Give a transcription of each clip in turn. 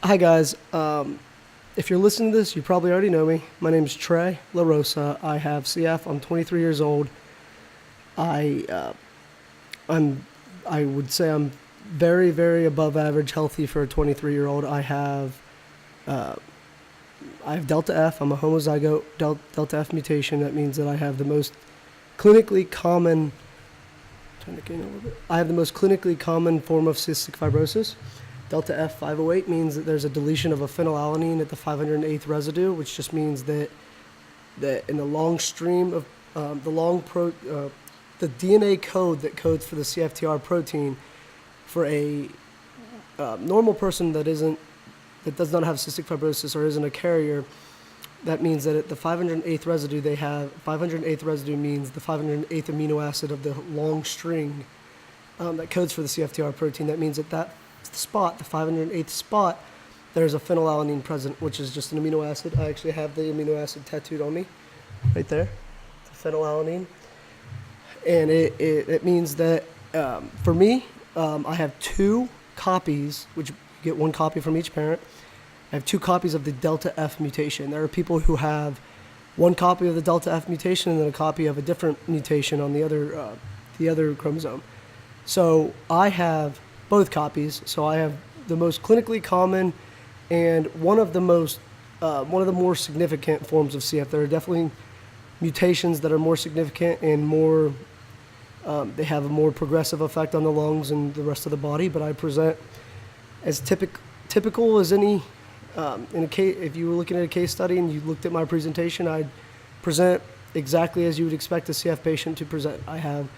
Hi guys. If you're listening to this, you probably already know me. My name is Trey LaRosa. I have CF. I'm 23 years old. I I'm I would say I'm very very above average healthy for a 23-year-old. I have Delta F. I'm a homozygote Delta F mutation. That means that I have the most clinically common. Trying to gain a little bit. I have the most clinically common form of cystic fibrosis. Delta F508 means that there's a deletion of a phenylalanine at the 508th residue, which just means that in the long stream of the DNA code that codes for the CFTR protein for a normal person that does not have cystic fibrosis or isn't a carrier, that means that at the 508th residue 508th residue means the 508th amino acid of the long string that codes for the CFTR protein. That means that spot, the 508th spot, there's a phenylalanine present, which is just an amino acid. I actually have the amino acid tattooed on me, right there, the phenylalanine. And it means that for me, I have two copies, which you get one copy from each parent. I have two copies of the Delta F mutation. There are people who have one copy of the Delta F mutation and then a copy of a different mutation on the other chromosome. So I have both copies. So I have the most clinically common and one of the more significant forms of CF. There are definitely mutations that are more significant and more. They have a more progressive effect on the lungs and the rest of the body. But I present as typical as any. In a case, if you were looking at a case study and you looked at my presentation, I'd present exactly as you would expect a CF patient to present. I have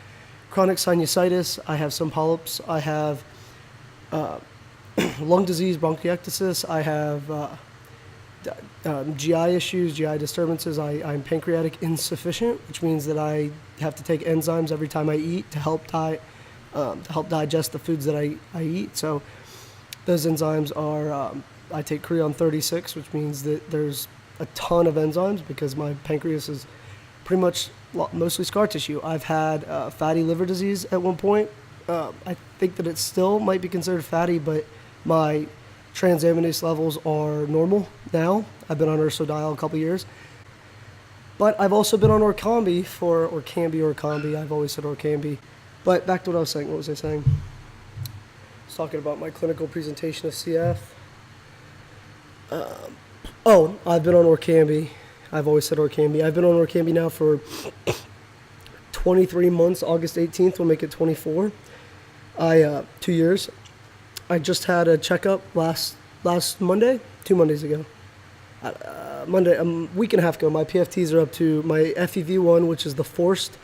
chronic sinusitis, I have some polyps, I have lung disease, bronchiectasis, I have GI issues, GI disturbances. I'm pancreatic insufficient, which means that I have to take enzymes every time I eat to help digest the foods that I eat. So those enzymes are I take Creon 36, which means that there's a ton of enzymes because my pancreas is pretty much mostly scar tissue. I've had fatty liver disease at one point. I think that it still might be considered fatty, but my transaminase levels are normal now. I've been on ursodiol a couple years. But I've also been on Orkambi Orkambi. I've always said Orkambi. But back to what I was saying. What was I saying? I was talking about my clinical presentation of CF. I've been on Orkambi. I've always said Orkambi. I've been on Orkambi now for 23 months. August 18th will make it 24. 2 years. I just had a checkup last Monday, 2 Mondays ago. Monday, a week and a half ago. My PFTs are up to my FEV1, which is the forced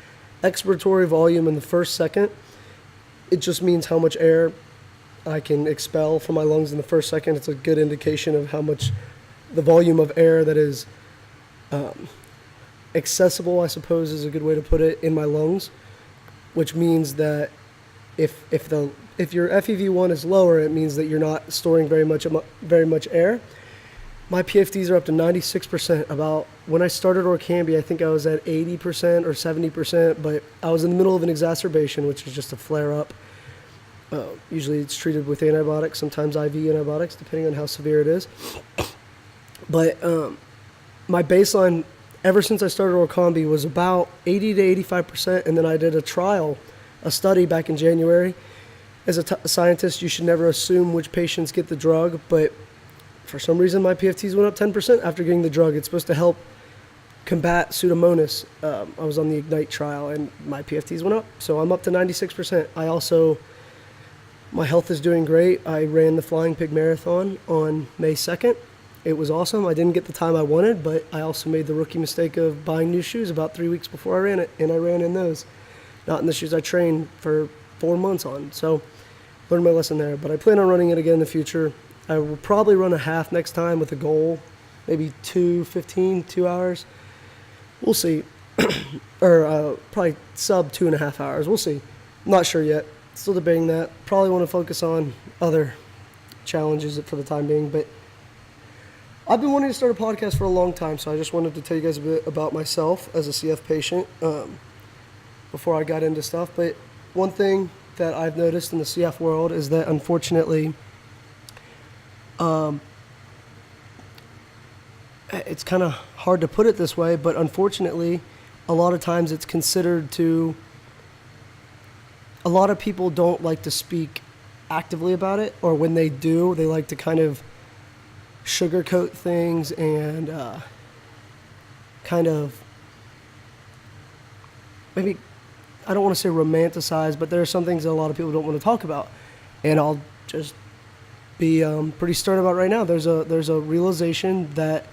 expiratory volume in the first second. It just means how much air I can expel from my lungs in the first second. It's a good indication of how much the volume of air that is accessible, I suppose is a good way to put it, in my lungs, which means that if your FEV1 is lower, it means that you're not storing very much air. My PFDs are up to 96%. About when I started Orkambi, I think I was at 80% or 70%, but I was in the middle of an exacerbation, which is just a flare-up. Usually it's treated with antibiotics, sometimes IV antibiotics, depending on how severe it is. But my baseline, ever since I started Orkambi, was about 80 to 85%, and then I did a study back in January. As a scientist, you should never assume which patients get the drug, but for some reason my PFTs went up 10% after getting the drug. It's supposed to help combat Pseudomonas. I was on the IGNITE trial, and my PFTs went up, so I'm up to 96%. My health is doing great. I ran the Flying Pig Marathon on May 2nd. It was awesome. I didn't get the time I wanted, but I also made the rookie mistake of buying new shoes about 3 weeks before I ran it, and I ran in those. Not in the shoes I trained for 4 months on. So learned my lesson there, but I plan on running it again in the future. I will probably run a half next time with a goal, maybe 2:15, 2 hours. We'll see. Or probably sub 2.5 hours. We'll see. I'm not sure yet. Still debating that. Probably want to focus on other challenges for the time being, but I've been wanting to start a podcast for a long time, so I just wanted to tell you guys a bit about myself as a CF patient before I got into stuff. But one thing that I've noticed in the CF world is that, unfortunately, it's kind of hard to put it this way, but unfortunately, a lot of times it's considered to, a lot of people don't like to speak actively about it, or when they do, they like to kind of sugarcoat things and kind of, maybe, I don't want to say romanticize, but there are some things that a lot of people don't want to talk about. And I'll just be pretty stern about right now. There's a realization that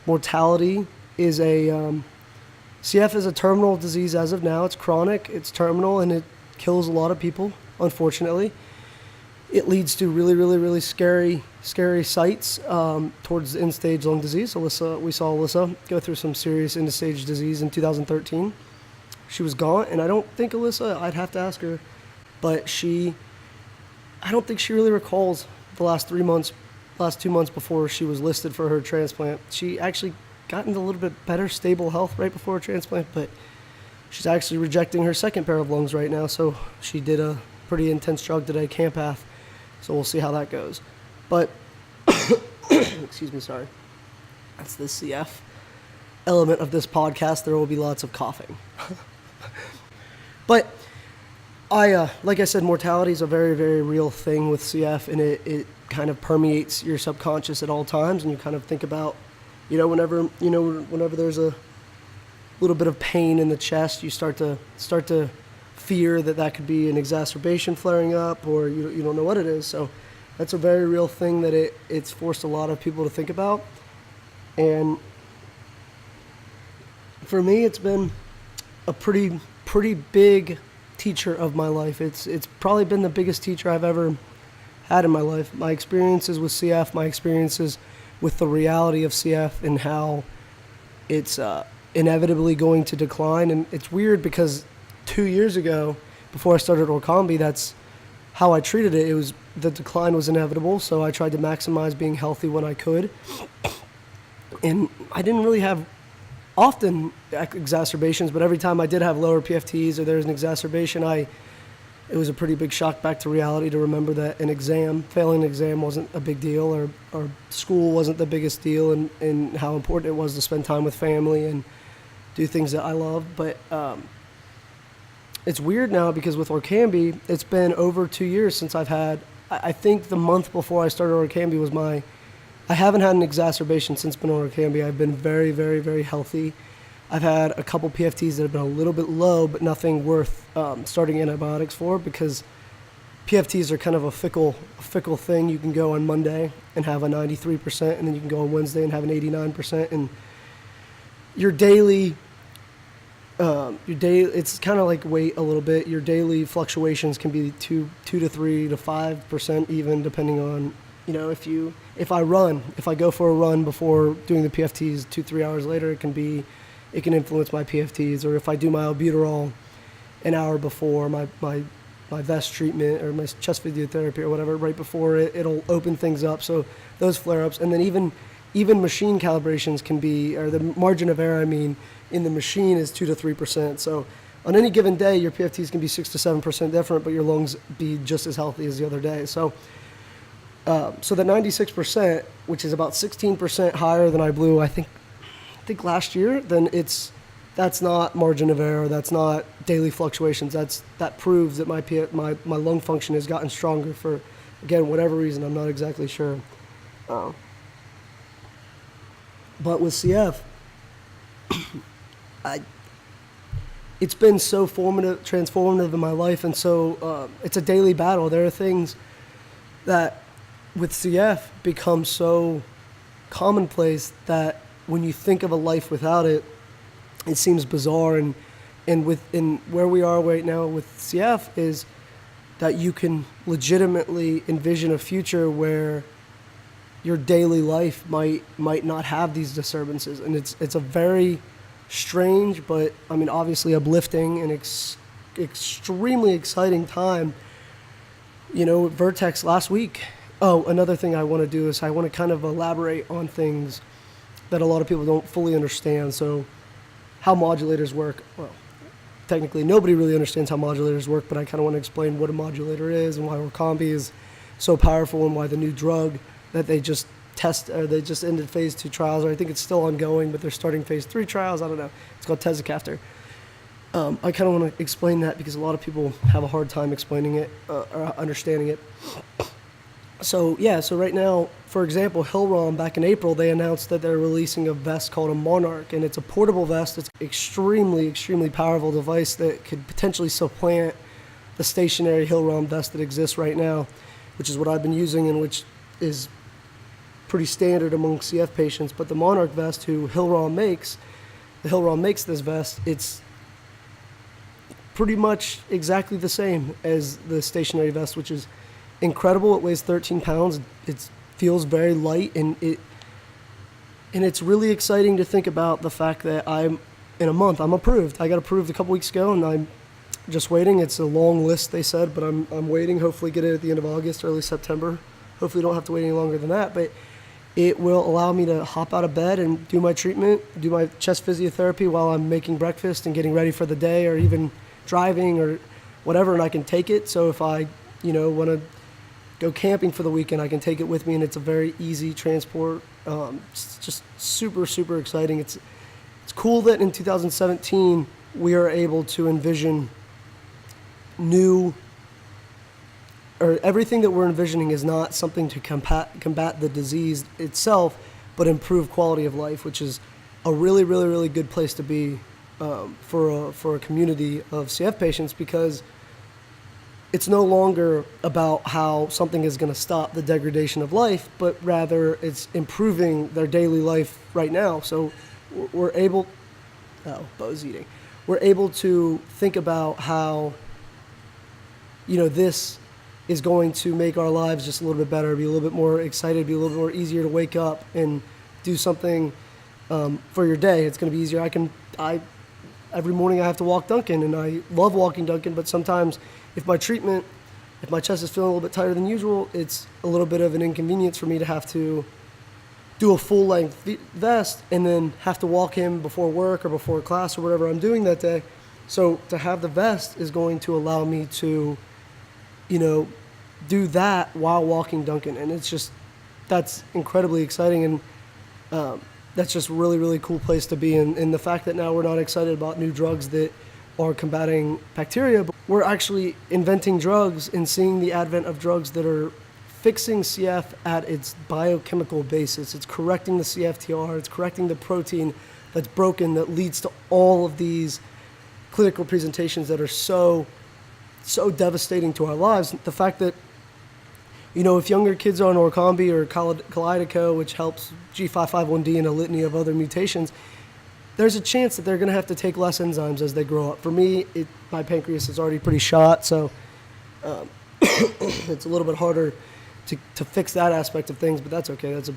mortality is CF is a terminal disease as of now. It's chronic, it's terminal, and it kills a lot of people, unfortunately. It leads to really, really, really scary sights towards end-stage lung disease. We saw Alyssa go through some serious end-stage disease in 2013. She was gone, and I don't think Alyssa, I'd have to ask her, but I don't think she really recalls the last 2 months before she was listed for her transplant. She actually got into a little bit better, stable health right before her transplant, but she's actually rejecting her second pair of lungs right now, so she did a pretty intense drug today, Campath, so we'll see how that goes. But, excuse me, sorry. That's the CF element of this podcast. There will be lots of coughing. But like I said, mortality is a very, very real thing with CF, and it kind of permeates your subconscious at all times, and you kind of think about, whenever there's a little bit of pain in the chest, you start to fear that could be an exacerbation flaring up, or you don't know what it is. So that's a very real thing that it's forced a lot of people to think about. And for me, it's been a pretty big teacher of my life. It's probably been the biggest teacher I've ever had in my life. My experiences with CF, my experiences with the reality of CF and how it's inevitably going to decline. And it's weird because 2 years ago, before I started Orkambi, that's how I treated it. The decline was inevitable, so I tried to maximize being healthy when I could. And I didn't really have often exacerbations, but every time I did have lower PFTs or there was an exacerbation, it was a pretty big shock back to reality to remember that failing an exam wasn't a big deal, or school wasn't the biggest deal, and how important it was to spend time with family and do things that I love. But it's weird now because with Orkambi, it's been over 2 years since I've had, I think the month before I started Orkambi was I haven't had an exacerbation since been on Orkambi. I've been very, very, very healthy. I've had a couple PFTs that have been a little bit low, but nothing worth starting antibiotics for, because PFTs are kind of a fickle thing. You can go on Monday and have a 93%, and then you can go on Wednesday and have an 89%. And your daily, it's kind of like weight a little bit. Your daily fluctuations can be 2 to 3 to 5% even, depending on, if I go for a run before doing the PFTs 2-3 hours later, it can influence my PFTs. Or if I do my albuterol an hour before my vest treatment or my chest physiotherapy or whatever, right before it'll open things up. So those flare-ups, and then even machine calibrations can be, or the margin of error, in the machine is 2 to 3%. So on any given day, your PFTs can be 6 to 7% different, but your lungs be just as healthy as the other day. So the 96%, which is about 16% higher than I blew, I think last year, then that's not margin of error. That's not daily fluctuations. That proves that my lung function has gotten stronger for, again, whatever reason. I'm not exactly sure. But with CF, it's been so transformative in my life, and so it's a daily battle. There are things that with CF become so commonplace that when you think of a life without it, it seems bizarre. And where we are right now with CF is that you can legitimately envision a future where your daily life might not have these disturbances. And it's a very strange, but obviously uplifting and extremely exciting time. Vertex last week. Oh, another thing I want to do is I want to kind of elaborate on things that a lot of people don't fully understand. So how modulators work. Well, technically nobody really understands how modulators work, but I kind of want to explain what a modulator is and why Orkambi is so powerful and why the new drug that they just they just ended phase 2 trials, or I think it's still ongoing, but they're starting phase 3 trials. I don't know. It's called Tezacaftor. I kind of want to explain that because a lot of people have a hard time explaining it or understanding it. So right now, for example, Hillrom back in April, they announced that they're releasing a vest called a Monarch, and it's a portable vest. It's an extremely, extremely powerful device that could potentially supplant the stationary Hillrom vest that exists right now, which is what I've been using and which is pretty standard among CF patients. But the Monarch vest, Hillrom makes this vest, it's pretty much exactly the same as the stationary vest, which is incredible. It weighs 13 pounds. It feels very light, and it's really exciting to think about the fact that in a month, I'm approved. I got approved a couple weeks ago, and I'm just waiting. It's a long list, they said, but I'm waiting. Hopefully get it at the end of August, early September. Hopefully don't have to wait any longer than that, but it will allow me to hop out of bed and do my treatment, do my chest physiotherapy while I'm making breakfast and getting ready for the day, or even driving or whatever, and I can take it. So if I, want to go camping for the weekend, I can take it with me, and it's a very easy transport. It's just super, super exciting. It's cool that in 2017 we are able to envision everything that we're envisioning is not something to combat the disease itself, but improve quality of life, which is a really, really, really good place to be for a community of CF patients, because it's no longer about how something is going to stop the degradation of life, but rather it's improving their daily life right now. So we're able to think about how, this is going to make our lives just a little bit better, be a little bit more excited, be a little bit more easier to wake up and do something for your day. It's going to be easier. Every morning I have to walk Duncan, and I love walking Duncan, but sometimes if my chest is feeling a little bit tighter than usual, it's a little bit of an inconvenience for me to have to do a full-length vest and then have to walk him before work or before class or whatever I'm doing that day. So to have the vest is going to allow me to, do that while walking Duncan, and that's incredibly exciting, and that's just a really, really cool place to be. And the fact that now we're not excited about new drugs that are combating bacteria, but we're actually inventing drugs and seeing the advent of drugs that are fixing CF at its biochemical basis. It's correcting the CFTR, it's correcting the protein that's broken that leads to all of these clinical presentations that are so devastating to our lives. The fact that, if younger kids are on Orkambi or Kalydeco, which helps G551D and a litany of other mutations, there's a chance that they're going to have to take less enzymes as they grow up. For me, my pancreas is already pretty shot, so it's a little bit harder to fix that aspect of things, but that's okay. That's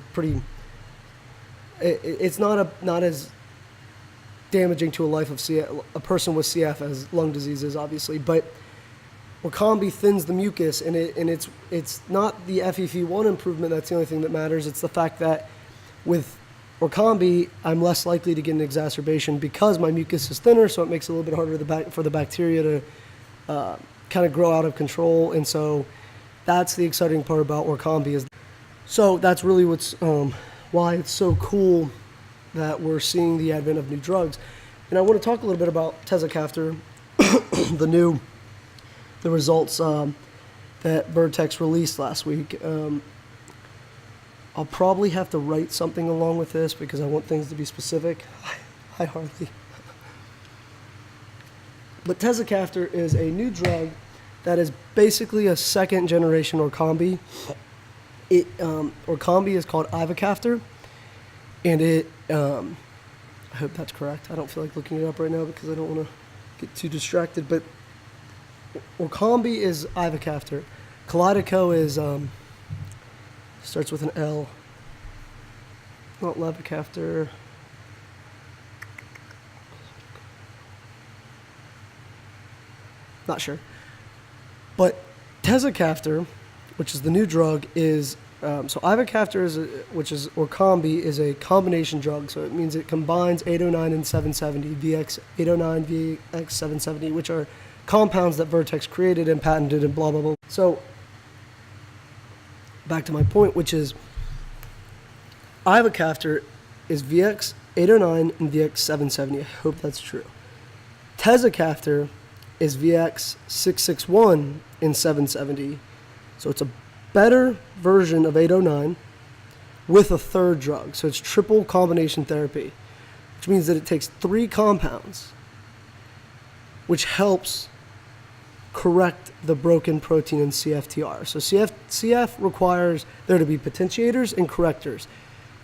it's not as damaging to a life of CF, a person with CF, as lung disease is, obviously, but Orkambi thins the mucus, and it's not the FEV1 improvement that's the only thing that matters. It's the fact that with Orkambi, I'm less likely to get an exacerbation because my mucus is thinner, so it makes it a little bit harder for the bacteria to kind of grow out of control. And so that's the exciting part about Orkambi. So that's really why it's so cool that we're seeing the advent of new drugs. And I want to talk a little bit about Tezacaftor, the results that Vertex released last week. I'll probably have to write something along with this because I want things to be specific. I hardly. But Tezacaftor is a new drug that is basically a second generation Orkambi. Orkambi is called ivacaftor, and I hope that's correct. I don't feel like looking it up right now because I don't want to get too distracted, but Orkambi is ivacaftor. Kalydeco is starts with an L. Not ivacaftor. Not sure. But Tezacaftor, which is the new drug, is so ivacaftor which is Orkambi, is a combination drug. So it means it combines 809 and 770, VX 809, VX 770, which are compounds that Vertex created and patented and blah, blah, blah. So back to my point, which is ivacaftor is VX809 and VX770. I hope that's true. Tezacaftor is VX661 and 770. So it's a better version of 809 with a third drug. So it's triple combination therapy, which means that it takes 3 compounds, which helps correct the broken protein in CFTR. So CF requires there to be potentiators and correctors.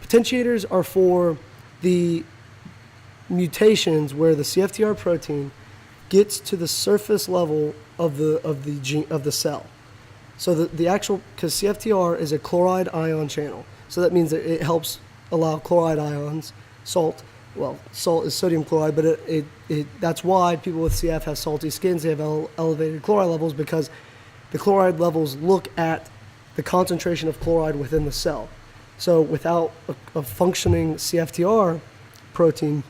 Potentiators are for the mutations where the CFTR protein gets to the surface level of the cell. So the actual, because CFTR is a chloride ion channel, so that means that it helps allow chloride ions, salt. Well, salt is sodium chloride, but that's why people with CF have salty skins. They have elevated chloride levels because the chloride levels look at the concentration of chloride within the cell. So without a functioning CFTR protein,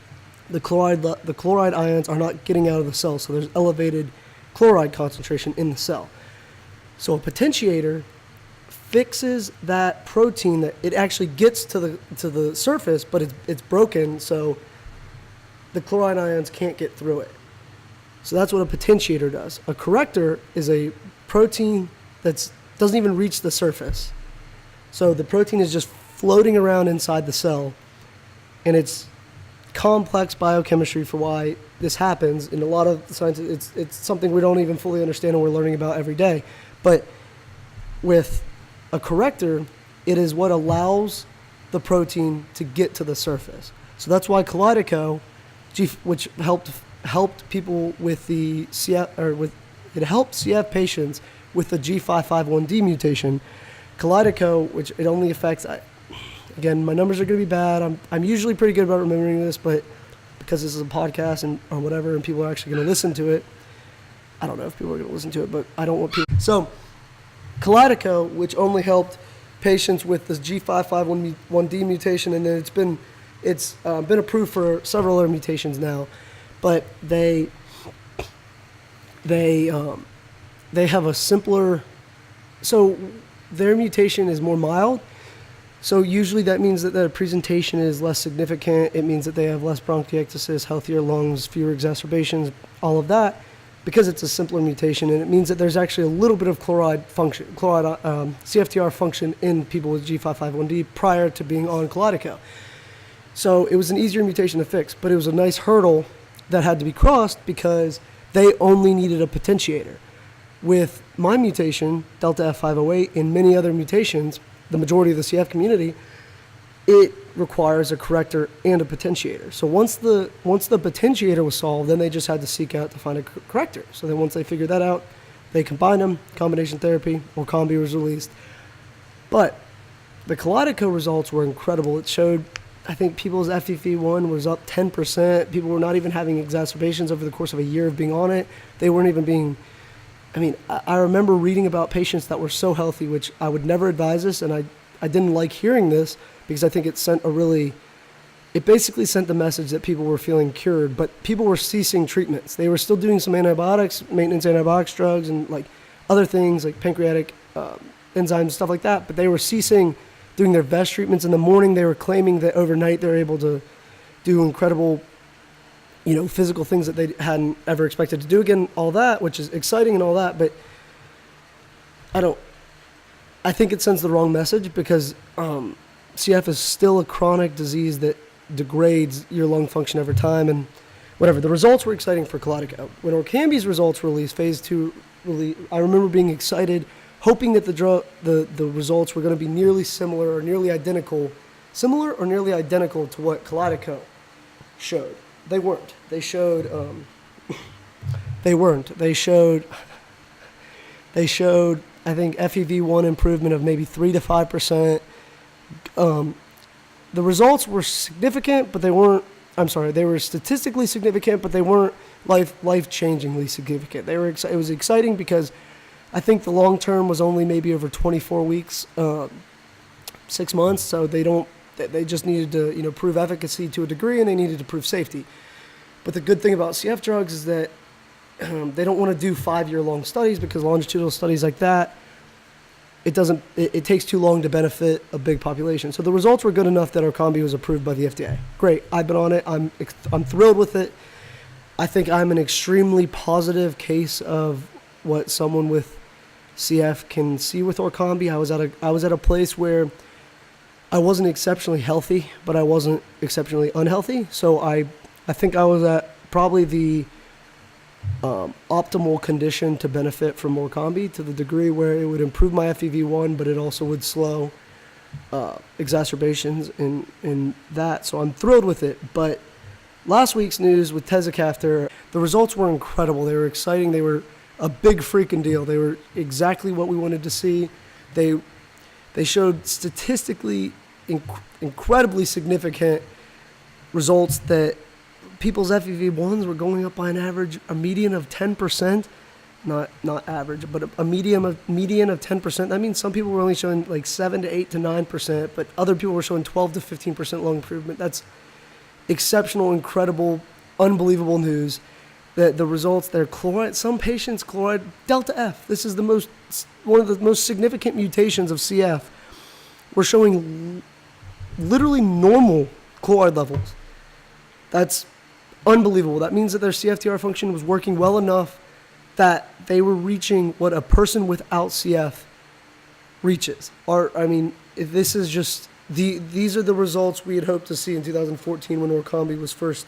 the chloride ions are not getting out of the cell, so there's elevated chloride concentration in the cell. So a potentiator fixes that protein, that it actually gets to the surface, but it's broken, so the chloride ions can't get through it. So that's what a potentiator does. A corrector is a protein that doesn't even reach the surface. So the protein is just floating around inside the cell, and it's complex biochemistry for why this happens. In a lot of science, it's something we don't even fully understand and we're learning about every day. But with a corrector, it is what allows the protein to get to the surface. So that's why Kalydeco, which helped people with the CF, it helped CF patients with the G551D mutation. Kalydeco, which it only affects, again, my numbers are going to be bad. I'm usually pretty good about remembering this, but because this is a podcast or whatever, and people are actually going to listen to it, I don't know if people are going to listen to it, but I don't want people. So Kalydeco, which only helped patients with this G551D mutation, and then it's been approved for several other mutations now, but they have a simpler, so their mutation is more mild. So usually that means that their presentation is less significant. It means that they have less bronchiectasis, healthier lungs, fewer exacerbations, all of that, because it's a simpler mutation. And it means that there's actually a little bit of CFTR function in people with G551D prior to being on Kalydeco. So it was an easier mutation to fix, but it was a nice hurdle that had to be crossed because they only needed a potentiator. With my mutation, Delta F508, and many other mutations, the majority of the CF community, it requires a corrector and a potentiator. So once the potentiator was solved, then they just had to seek out to find a corrector. So then once they figured that out, they combined them, combination therapy, Orkambi was released. But the Kalydeco results were incredible. It showed, I think, people's FEV1 was up 10%. People were not even having exacerbations over the course of a year of being on it. They weren't even being, I remember reading about patients that were so healthy, which I would never advise this, and I didn't like hearing this because I think it basically sent the message that people were feeling cured, but people were ceasing treatments. They were still doing some antibiotics, maintenance antibiotics drugs, and like other things like pancreatic enzymes, stuff like that, but they were ceasing doing their VEST treatments in the morning. They were claiming that overnight they're able to do incredible physical things that they hadn't ever expected to do again, all that, which is exciting and all that, but I think it sends the wrong message because CF is still a chronic disease that degrades your lung function over time, and whatever. The results were exciting for Kalydeco. When Orkambi's results were released, phase 2 I remember being excited, hoping that the results were going to be nearly similar or nearly identical to what Kalydeco showed. They weren't. They showed, I think, FEV1 improvement of maybe 3 to 5%. The results were significant, but they weren't, they were statistically significant, but they weren't life-changingly significant. It was exciting because I think the long term was only maybe over 24 weeks, 6 months, so they just needed to, prove efficacy to a degree, and they needed to prove safety. But the good thing about CF drugs is that they don't want to do 5-year-long studies because longitudinal studies like that it takes too long to benefit a big population. So the results were good enough that Orkambi was approved by the FDA. Great. I've been on it. I'm thrilled with it. I think I'm an extremely positive case of what someone with CF can see with Orkambi. I was at a place where I wasn't exceptionally healthy, but I wasn't exceptionally unhealthy. So I think I was at probably the optimal condition to benefit from Orkambi, to the degree where it would improve my FEV1, but it also would slow exacerbations in that. So I'm thrilled with it. But last week's news with Tezacaftor, the results were incredible. They were exciting. They were a big freaking deal. They were exactly what we wanted to see. They showed statistically incredibly significant results that people's FEV1s were going up by a median of 10%. Not average, but a median of 10%. That means some people were only showing like 7 to 8 to 9%, but other people were showing 12 to 15% lung improvement. That's exceptional, incredible, unbelievable news. That the results there, chloride, some patients chloride delta F. This is one of the most significant mutations of CF. We're showing literally normal chloride levels. That's unbelievable. That means that their CFTR function was working well enough that they were reaching what a person without CF reaches. This is just these are the results we had hoped to see in 2014 when Orkambi was first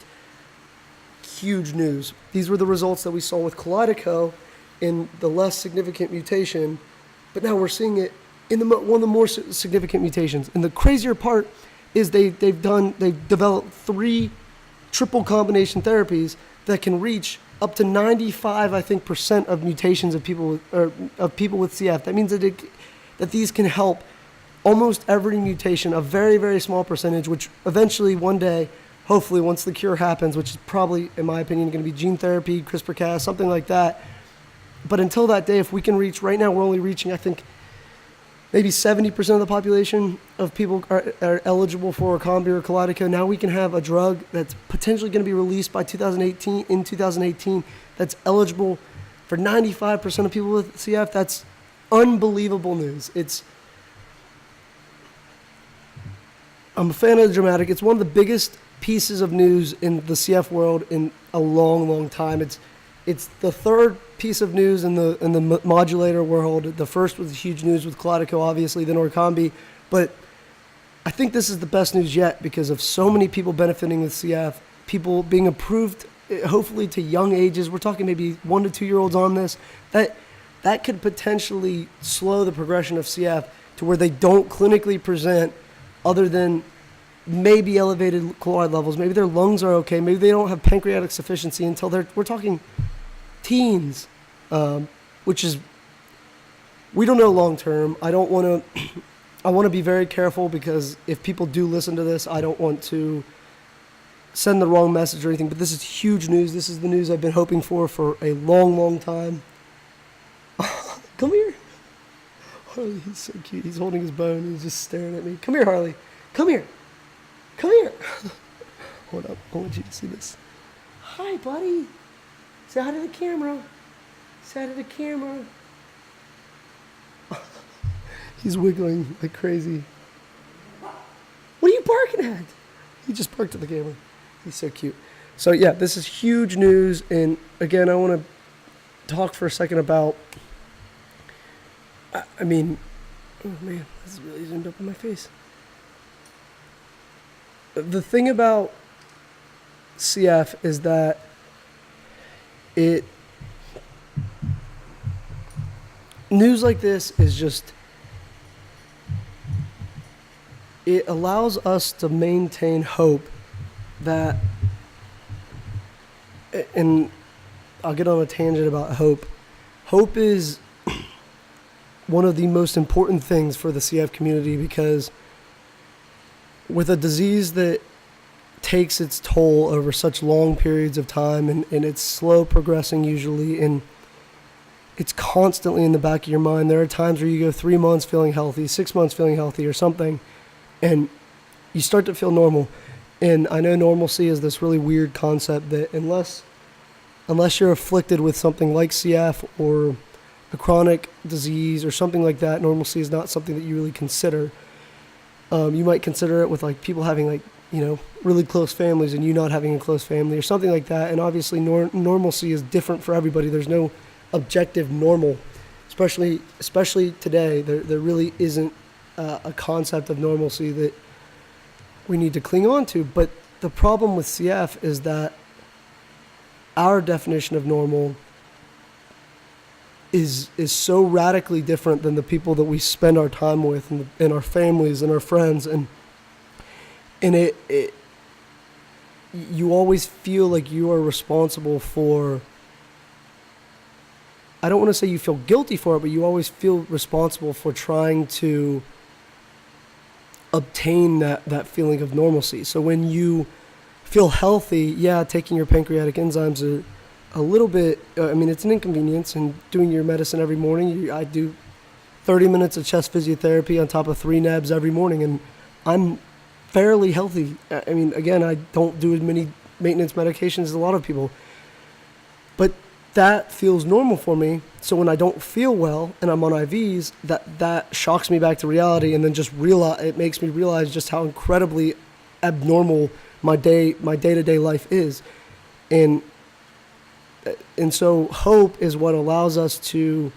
huge news. These were the results that we saw with Kalydeco in the less significant mutation, but now we're seeing it in one of the more significant mutations. And the crazier part is they've developed 3 triple combination therapies that can reach up to 95, I think, % of mutations of people with CF. That means that these can help almost every mutation, a very, very small percentage, which eventually one day, hopefully once the cure happens, which is probably, in my opinion, going to be gene therapy, CRISPR-Cas, something like that. But until that day, if we can reach, right now we're only reaching, I think, maybe 70% of the population of people are eligible for Orkambi or Kalydeco. Now we can have a drug that's potentially going to be released by 2018, that's eligible for 95% of people with CF. That's unbelievable news. I'm a fan of the dramatic. It's one of the biggest pieces of news in the CF world in a long, long time. It's the third piece of news in the modulator world. The first was huge news with Kalydeco, obviously, then Orkambi. But I think this is the best news yet because of so many people benefiting with CF, people being approved, hopefully to young ages. We're talking maybe 1 to 2 year olds on this. That could potentially slow the progression of CF to where they don't clinically present other than maybe elevated chloride levels. Maybe their lungs are okay. Maybe they don't have pancreatic sufficiency until we're talking teens, which is, we don't know long term. I want to be very careful because if people do listen to this, I don't want to send the wrong message or anything, but this is huge news. This is the news I've been hoping for a long, long time. Come here. Harley, he's so cute. He's holding his bone. He's just staring at me. Come here, Harley. Come here. Come here. Hold up. I want you to see this. Hi, buddy. Say hi to the camera. Say hi to the camera. He's wiggling like crazy. What are you barking at? He just barked at the camera. He's so cute. So yeah, this is huge news. And again, I want to talk for a second about, oh man, this is really zoomed up in my face. The thing about CF is that news like this is just, it allows us to maintain hope that, and I'll get on a tangent about hope. Hope is one of the most important things for the CF community because with a disease that takes its toll over such long periods of time and it's slow progressing usually and it's constantly in the back of your mind. There are times where you go 3 months feeling healthy, 6 months feeling healthy or something, and you start to feel normal. And I know normalcy is this really weird concept that unless you're afflicted with something like CF or a chronic disease or something like that, normalcy is not something that you really consider. You might consider it with like people having like, really close families and you not having a close family or something like that. And obviously normalcy is different for everybody. There's no objective normal, especially today. There really isn't a concept of normalcy that we need to cling on to. But the problem with CF is that our definition of normal is so radically different than the people that we spend our time with and our families and our friends, and it you always feel like you are responsible for, I don't want to say you feel guilty for it, but you always feel responsible for trying to obtain that feeling of normalcy. So when you feel healthy, taking your pancreatic enzymes are a little bit, it's an inconvenience, and doing your medicine every morning. I do 30 minutes of chest physiotherapy on top of 3 nabs every morning, and I'm fairly healthy. Again, I don't do as many maintenance medications as a lot of people, but that feels normal for me. So when I don't feel well and I'm on IVs, that shocks me back to reality, and then it makes me realize just how incredibly abnormal my day-to-day life is. And so hope is what allows us to,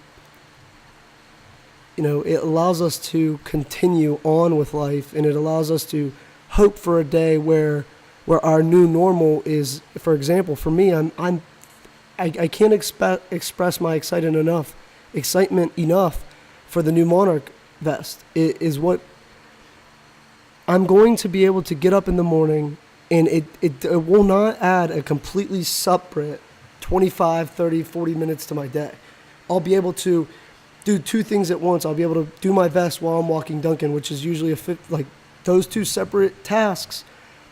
it allows us to continue on with life, and it allows us to hope for a day where our new normal is, for example, for me, I can't express my excitement enough for the new Monarch vest. It is what I'm going to be able to get up in the morning, and it will not add a completely separate 25, 30, 40 minutes to my day. I'll be able to do 2 things at once. I'll be able to do my vest while I'm walking Duncan, which is usually those 2 separate tasks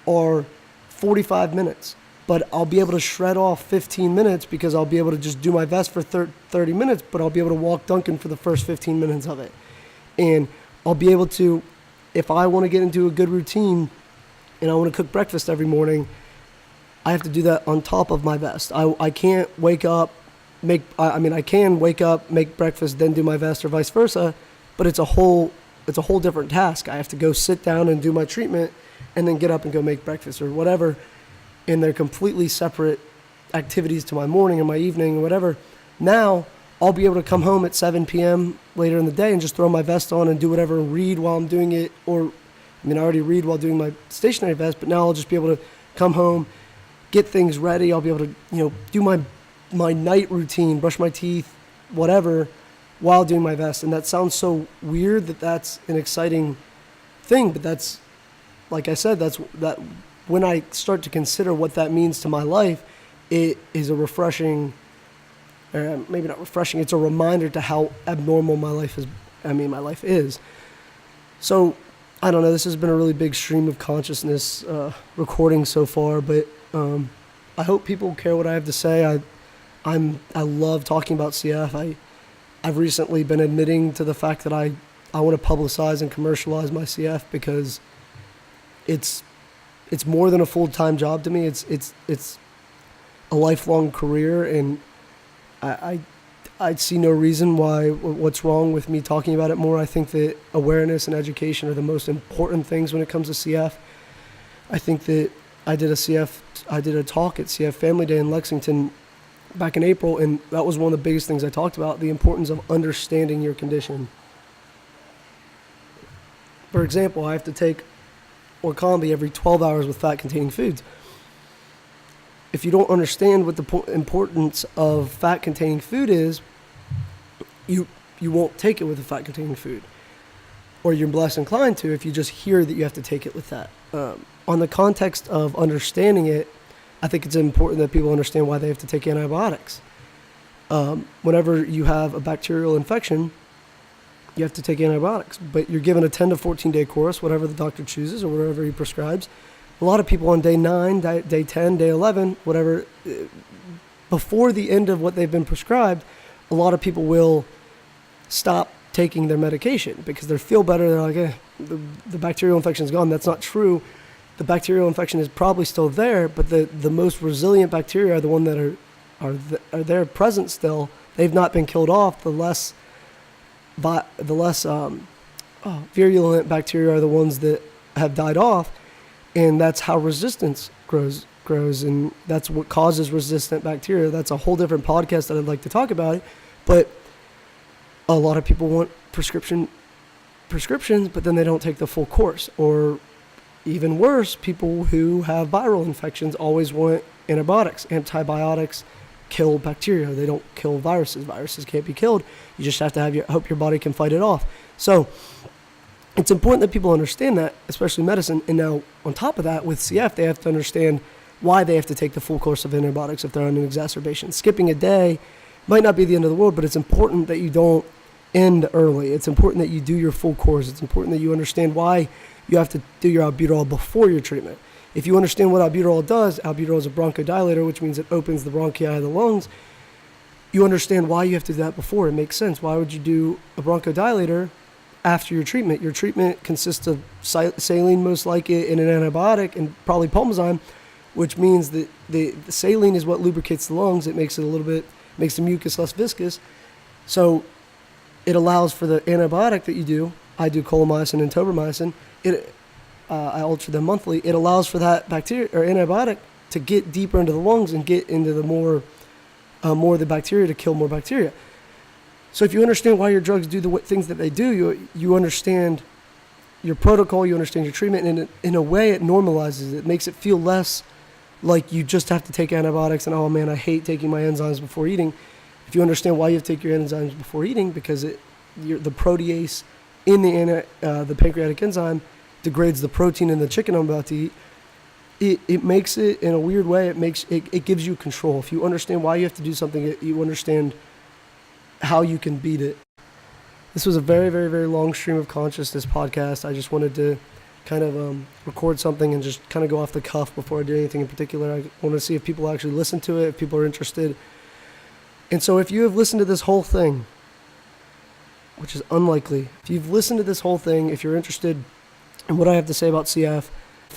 are 45 minutes. But I'll be able to shred off 15 minutes because I'll be able to just do my vest for 30 minutes, but I'll be able to walk Duncan for the first 15 minutes of it. And I'll be able to, if I want to get into a good routine and I want to cook breakfast every morning, I have to do that on top of my vest. I can't wake up, I can wake up, make breakfast, then do my vest, or vice versa, but it's a whole different task. I have to go sit down and do my treatment and then get up and go make breakfast or whatever. And they're completely separate activities to my morning or my evening or whatever. Now I'll be able to come home at 7 p.m. later in the day and just throw my vest on and do whatever and read while I'm doing it. Or, I already read while doing my stationary vest, but now I'll just be able to come home, get things ready. I'll be able to, do my night routine, brush my teeth, whatever, while doing my vest. And that sounds so weird that's an exciting thing, but that's, like I said, that when I start to consider what that means to my life, it is a refreshing, maybe not refreshing, it's a reminder to how abnormal my life is. So, I don't know, this has been a really big stream of consciousness recording so far, but I hope people care what I have to say. I love talking about CF. I've recently been admitting to the fact that I want to publicize and commercialize my CF because it's more than a full-time job to me. It's a lifelong career, and I see no reason what's wrong with me talking about it more. I think that awareness and education are the most important things when it comes to CF. I think that I did a talk at CF Family Day in Lexington back in April, and that was one of the biggest things I talked about, the importance of understanding your condition. For example, I have to take Orkambi every 12 hours with fat-containing foods. If you don't understand what the importance of fat-containing food is, you won't take it with a fat-containing food. Or you're less inclined to if you just hear that you have to take it with that. On the context of understanding it, I think it's important that people understand why they have to take antibiotics. Whenever you have a bacterial infection, you have to take antibiotics, but you're given a 10 to 14 day course, whatever the doctor chooses or whatever he prescribes. A lot of people on day 9, day 10, day 11, whatever, before the end of what they've been prescribed, a lot of people will stop taking their medication because they feel better. They're like, the bacterial infection is gone. That's not true. The bacterial infection is probably still there, but the most resilient bacteria are the ones that are there present still they've not been killed off, the less virulent bacteria are the ones that have died off, and that's how resistance grows, and that's what causes resistant bacteria. That's a whole different podcast that I'd like to talk about it, but a lot of people want prescriptions, but then they don't take the full course. Or even worse, people who have viral infections always want antibiotics. Antibiotics kill bacteria. They don't kill viruses. Viruses can't be killed. You just have to hope your body can fight it off. So it's important that people understand that, especially medicine. And now on top of that, with CF, they have to understand why they have to take the full course of antibiotics if they're on an exacerbation. Skipping a day might not be the end of the world, but it's important that you don't end early. It's important that you do your full course. It's important that you understand why you have to do your albuterol before your treatment. If you understand what albuterol does, albuterol is a bronchodilator, which means it opens the bronchi of the lungs. You understand why you have to do that before. It makes sense. Why would you do a bronchodilator after your treatment? Your treatment consists of saline, most likely, and an antibiotic, and probably pulmozyme, which means that the saline is what lubricates the lungs. It makes the mucus less viscous. So it allows for the antibiotic that you do. I do colomycin and tobramycin. I alter them monthly. It allows for that bacteria or antibiotic to get deeper into the lungs and get into the more of the bacteria to kill more bacteria. So if you understand why your drugs do the things that they do, you understand your protocol, you understand your treatment, and in a way it normalizes it. It makes it feel less like you just have to take antibiotics and, oh man, I hate taking my enzymes before eating. If you understand why you have to take your enzymes before eating, because the protease in the pancreatic enzyme degrades the protein in the chicken I'm about to eat, it makes it, in a weird way, it gives you control. If you understand why you have to do something, you understand how you can beat it. This was a very, very, very long stream of consciousness podcast. I just wanted to kind of record something and just kind of go off the cuff before I do anything in particular. I want to see if people actually listen to it, if people are interested. And so if you have listened to this whole thing, which is unlikely, if you've listened to this whole thing, if you're interested in what I have to say about CF,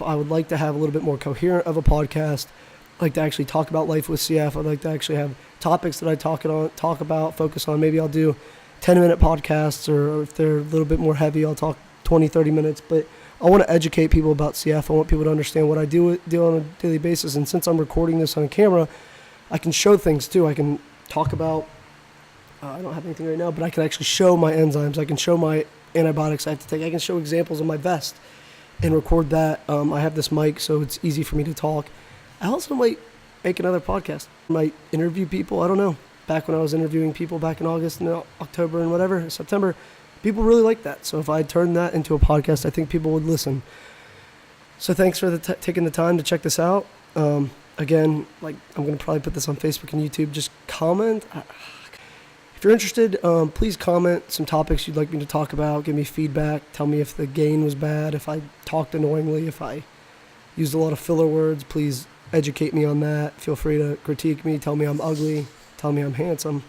I would like to have a little bit more coherent of a podcast. I'd like to actually talk about life with CF. I'd like to actually have topics that I talk about, focus on. Maybe I'll do 10-minute podcasts, or if they're a little bit more heavy, I'll talk 20, 30 minutes. But I want to educate people about CF. I want people to understand what I do on a daily basis. And since I'm recording this on camera, I can show things too. I can talk about, I don't have anything right now, but I can actually show my enzymes. I can show my antibiotics I have to take. I can show examples on my vest and record that. I have this mic, so it's easy for me to talk. I also might make another podcast. I might interview people. I don't know. Back when I was interviewing people back in August and October and whatever, September, people really liked that. So if I turned that into a podcast, I think people would listen. So thanks for taking the time to check this out. Again, I'm going to probably put this on Facebook and YouTube. Just comment. If you're interested, please comment some topics you'd like me to talk about. Give me feedback. Tell me if the gain was bad, if I talked annoyingly, if I used a lot of filler words. Please educate me on that. Feel free to critique me. Tell me I'm ugly. Tell me I'm handsome.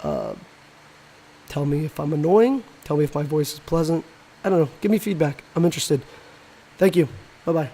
Tell me if I'm annoying. Tell me if my voice is pleasant. I don't know. Give me feedback. I'm interested. Thank you. Bye-bye.